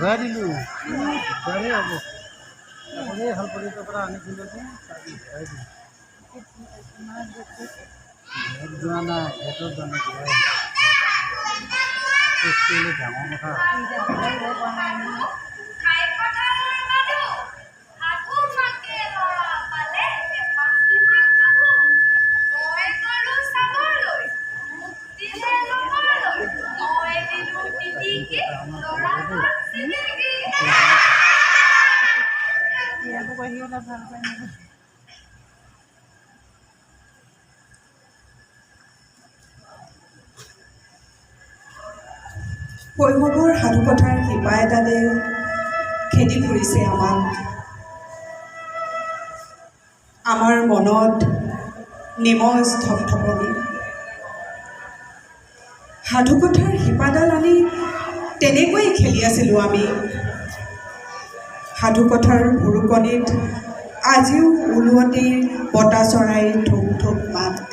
ঘূৰাই দিলোঁ ঘূৰাই হ'ব আপুনি শালপতিটোৰ পৰা আনিছিলোঁ যে তাক ঘূৰাই দিলোঁ ঘৰত যোৱা নাই ঘৰটোত যোৱা নাই ঘূৰাই ডাঙৰ কথা শৈশৱৰ সাধুকথাৰ শিপা এডালে খেদি ফুৰিছে আমাৰ মনত নিমজ থপথপনি সাধুকথাৰ শিপাডাল আনি তেনেকৈয়ে খেলি আছিলোঁ আমি সাধুকথাৰ ভুৰুকণিত আজিও উলুৱতিৰ বতা চৰাইৰ ঠুক ঠুক মাত